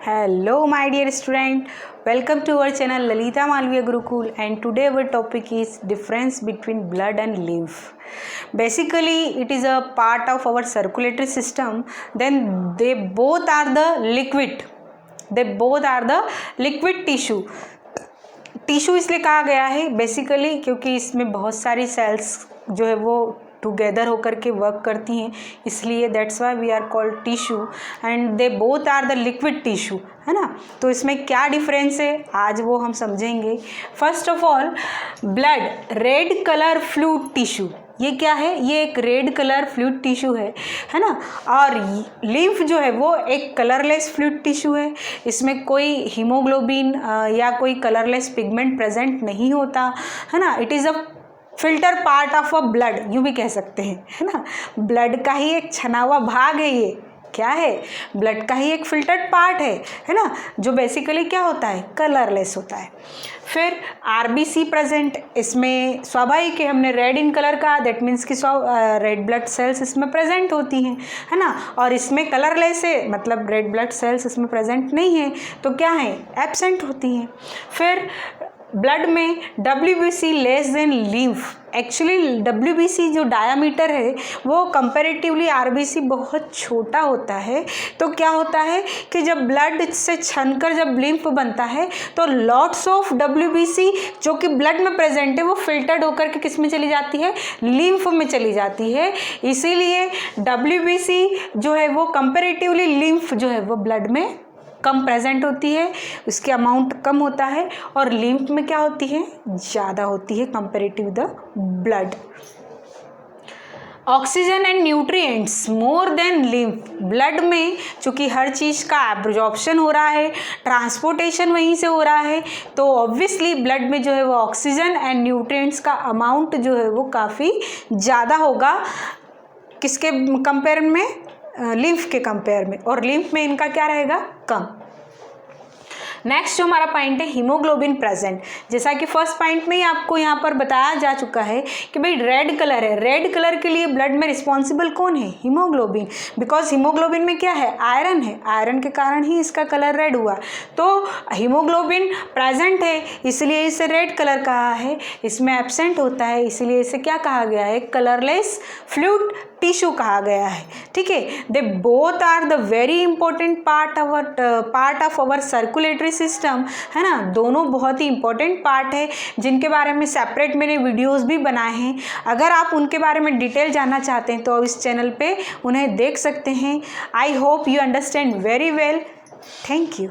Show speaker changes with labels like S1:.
S1: Hello my dear student, welcome to our channel Lalita Malviya Gurukul, and today our topic is difference between blood and lymph. Basically it is a part of our circulatory system. Then they both are the liquid tissue. Tissue इसलिए कहा गया है basically क्योंकि इसमें बहुत सारी sales जो है वो टुगेदर होकर के वर्क करती हैं, इसलिए that's why we are called tissue and they both are the liquid tissue, है ना। तो इसमें क्या डिफरेंस है आज वो हम समझेंगे। First of all, blood red colour fluid tissue, ये क्या है? ये एक रेड कलर फ्लूइड टिश्यू है ना। और लिम्फ जो है वो एक कलरलेस फ्लूइड टिश्यू है। इसमें कोई हीमोग्लोबिन या कोई कलरलेस पिगमेंट प्रेजेंट नहीं होता, है ना। It is a filter part of a blood, यूँ भी कह सकते हैं, है ना। ब्लड का ही एक छना हुआ भाग है ये। क्या है? ब्लड का ही एक फिल्टर्ड पार्ट है ना, जो बेसिकली क्या होता है? कलरलेस होता है। फिर आरबीसी प्रेजेंट, इसमें स्वाभाविक है, हमने रेड इन कलर का, दैट मीन्स कि रेड ब्लड सेल्स इसमें प्रेजेंट होती हैं, है ना। और इसमें कलरलेस है, मतलब रेड ब्लड सेल्स इसमें प्रेजेंट नहीं है, तो क्या है? एब्सेंट होती हैं। फिर ब्लड में WBC less than lymph. Actually WBC जो डायामीटर है वो कंपैरेटिवली RBC बहुत छोटा होता है। तो क्या होता है कि जब ब्लड से छनकर जब लिम्फ बनता है तो लॉट्स ऑफ WBC जो कि ब्लड में प्रेजेंट है वो फिल्टर्ड होकर के किस में चली जाती है? लिम्फ में चली जाती है। इसीलिए WBC जो है वो कंपैरेटिवली लिम्फ जो है वो ब्लड में कम प्रेजेंट होती है, उसके अमाउंट कम होता है, और लिम्फ में क्या होती है? ज़्यादा होती है comparative the blood. Oxygen and nutrients more than lymph. Blood में चूँकि हर चीज़ का एब्जॉर्प्शन हो रहा है, ट्रांसपोर्टेशन वहीं से हो रहा है, तो ऑब्वियसली ब्लड में जो है वो ऑक्सीजन एंड न्यूट्रिएंट्स का अमाउंट जो है वो काफ़ी ज़्यादा होगा। किसके कंपेयर में? लिम्फ के कंपेयर में। और लिम्फ में इनका क्या रहेगा? कम। नेक्स्ट जो हमारा पॉइंट है हीमोग्लोबिन प्रेजेंट। जैसा कि फर्स्ट पॉइंट में ही आपको यहाँ पर बताया जा चुका है कि भाई रेड कलर है, रेड कलर के लिए ब्लड में रिस्पॉन्सिबल कौन है? हीमोग्लोबिन। बिकॉज हीमोग्लोबिन में क्या है? आयरन है, आयरन के कारण ही इसका कलर रेड हुआ। तो हीमोग्लोबिन प्रेजेंट है इसलिए इसे रेड कलर कहा है। इसमें एब्सेंट होता है इसलिए इसे क्या कहा गया है? कलरलेस फ्लूइड टिश्यू कहा गया है। ठीक है, they both are the very important part of our circulatory system, है ना। दोनों बहुत ही इंपॉर्टेंट पार्ट है जिनके बारे में सेपरेट मैंने वीडियोस भी बनाए हैं। अगर आप उनके बारे में डिटेल जानना चाहते हैं तो इस चैनल पे उन्हें देख सकते हैं। I hope you understand very well. Thank you.